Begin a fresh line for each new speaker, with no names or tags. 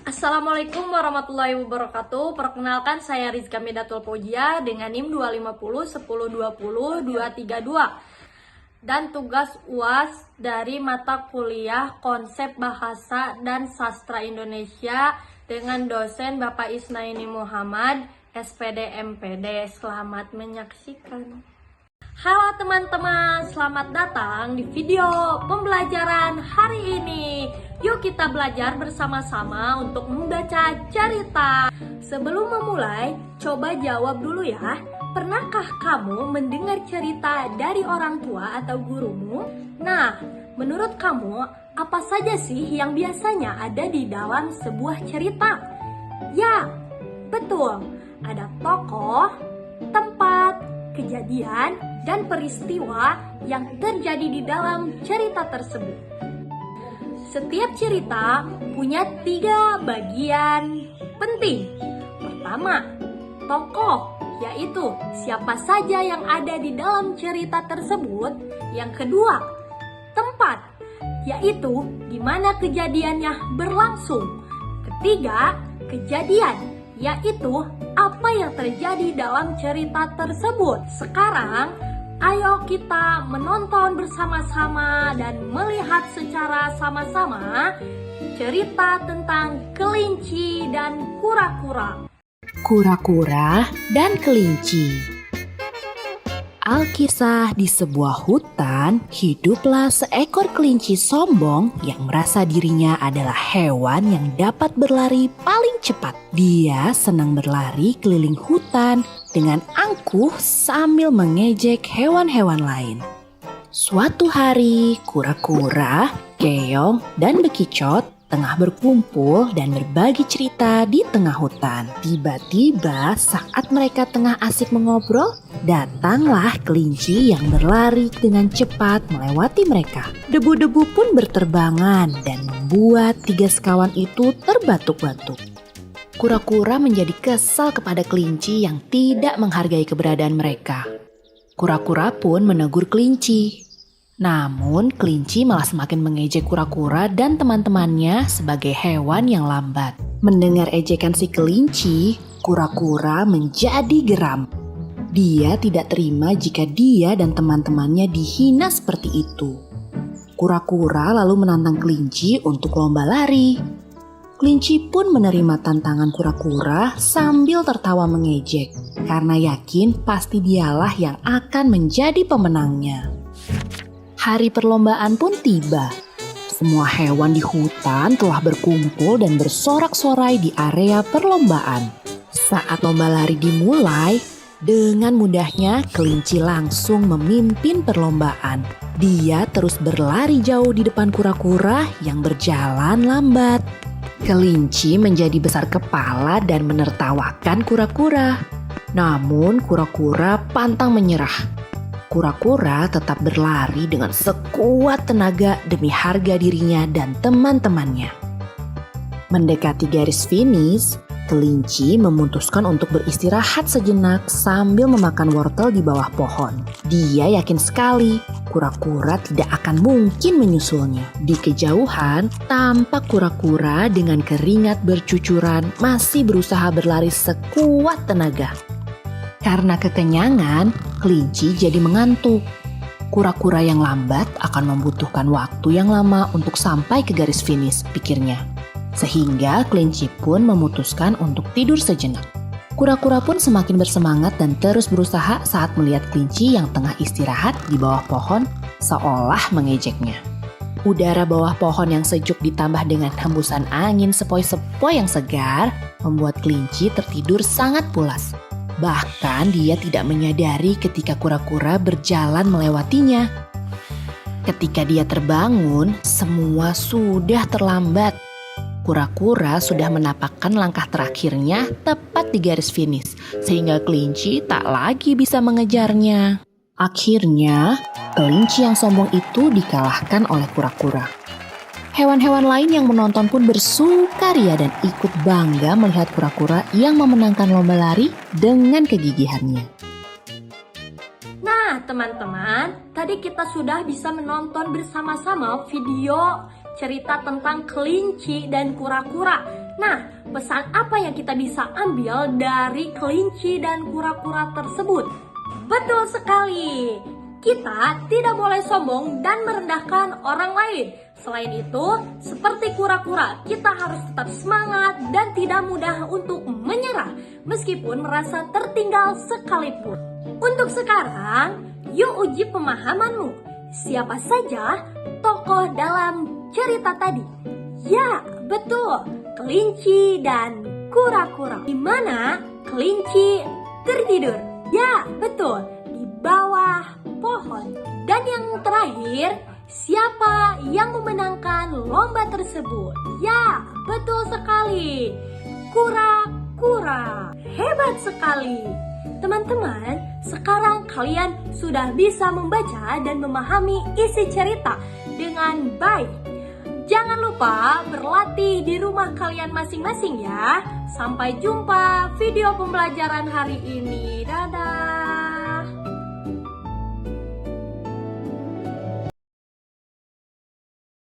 Assalamualaikum warahmatullahi wabarakatuh. Perkenalkan, saya Rizka Midatul Pojia dengan NIM 250 1020 232 dan tugas UAS dari mata kuliah Konsep Bahasa dan Sastra Indonesia dengan dosen Bapak Isnaini Muhammad, SPD MPD. Selamat menyaksikan. Halo teman-teman, selamat datang di video pembelajaran hari ini. Yuk kita belajar bersama-sama untuk membaca cerita. Sebelum memulai, coba jawab dulu ya. Pernahkah kamu mendengar cerita dari orang tua atau gurumu? Nah, menurut kamu, apa saja sih yang biasanya ada di dalam sebuah cerita? Ya, betul. Ada tokoh, tempat, kejadian, dan peristiwa yang terjadi di dalam cerita tersebut. Setiap cerita punya 3 bagian penting. Pertama, tokoh, yaitu siapa saja yang ada di dalam cerita tersebut. Yang kedua, tempat, yaitu di mana kejadiannya berlangsung. Ketiga, kejadian, yaitu apa yang terjadi dalam cerita tersebut. Sekarang, ayo kita menonton bersama-sama dan melihat secara sama-sama cerita tentang kelinci dan kura-kura.
Kura-kura dan kelinci. Alkisah, di sebuah hutan, hiduplah seekor kelinci sombong yang merasa dirinya adalah hewan yang dapat berlari paling cepat. Dia senang berlari keliling hutan dengan angkuh sambil mengejek hewan-hewan lain. Suatu hari, kura-kura, keong, dan bekicot tengah berkumpul dan berbagi cerita di tengah hutan. Tiba-tiba saat mereka tengah asik mengobrol, datanglah kelinci yang berlari dengan cepat melewati mereka. Debu-debu pun berterbangan dan membuat 3 sekawan itu terbatuk-batuk. Kura-kura menjadi kesal kepada kelinci yang tidak menghargai keberadaan mereka. Kura-kura pun menegur kelinci. Namun, kelinci malah semakin mengejek kura-kura dan teman-temannya sebagai hewan yang lambat. Mendengar ejekan si kelinci, kura-kura menjadi geram. Dia tidak terima jika dia dan teman-temannya dihina seperti itu. Kura-kura lalu menantang kelinci untuk lomba lari. Kelinci pun menerima tantangan kura-kura sambil tertawa mengejek, karena yakin pasti dialah yang akan menjadi pemenangnya. Hari perlombaan pun tiba. Semua hewan di hutan telah berkumpul dan bersorak-sorai di area perlombaan. Saat lomba lari dimulai, dengan mudahnya kelinci langsung memimpin perlombaan. Dia terus berlari jauh di depan kura-kura yang berjalan lambat. Kelinci menjadi besar kepala dan menertawakan kura-kura. Namun kura-kura pantang menyerah. Kura-kura tetap berlari dengan sekuat tenaga demi harga dirinya dan teman-temannya. Mendekati garis finish, kelinci memutuskan untuk beristirahat sejenak sambil memakan wortel di bawah pohon. Dia yakin sekali kura-kura tidak akan mungkin menyusulnya. Di kejauhan, tampak kura-kura dengan keringat bercucuran masih berusaha berlari sekuat tenaga. Karena kekenyangan, kelinci jadi mengantuk. Kura-kura yang lambat akan membutuhkan waktu yang lama untuk sampai ke garis finish, pikirnya. Sehingga kelinci pun memutuskan untuk tidur sejenak. Kura-kura pun semakin bersemangat dan terus berusaha saat melihat kelinci yang tengah istirahat di bawah pohon seolah mengejeknya. Udara bawah pohon yang sejuk ditambah dengan hembusan angin sepoi-sepoi yang segar membuat kelinci tertidur sangat pulas. Bahkan dia tidak menyadari ketika kura-kura berjalan melewatinya. Ketika dia terbangun, semua sudah terlambat. Kura-kura sudah menapakkan langkah terakhirnya tepat di garis finish, sehingga kelinci tak lagi bisa mengejarnya. Akhirnya, kelinci yang sombong itu dikalahkan oleh kura-kura. Hewan-hewan lain yang menonton pun bersukaria dan ikut bangga melihat kura-kura yang memenangkan lomba lari dengan kegigihannya.
Nah, teman-teman, tadi kita sudah bisa menonton bersama-sama video cerita tentang kelinci dan kura-kura. Nah, pesan apa yang kita bisa ambil dari kelinci dan kura-kura tersebut? Betul sekali, kita tidak boleh sombong dan merendahkan orang lain. Selain itu, seperti kura-kura, kita harus tetap semangat dan tidak mudah untuk menyerah, meskipun merasa tertinggal sekalipun. Untuk sekarang, yuk uji pemahamanmu. Siapa saja tokoh dalam cerita tadi? Ya, betul, kelinci dan kura-kura. Di mana kelinci tertidur? Ya, betul, di bawah pohon. Dan yang terakhir, siapa yang memenangkan lomba tersebut? Ya, betul sekali, kura-kura. Hebat sekali. Teman-teman, sekarang kalian sudah bisa membaca dan memahami isi cerita dengan baik. Jangan lupa berlatih di rumah kalian masing-masing ya. Sampai jumpa video pembelajaran hari ini. Dadah.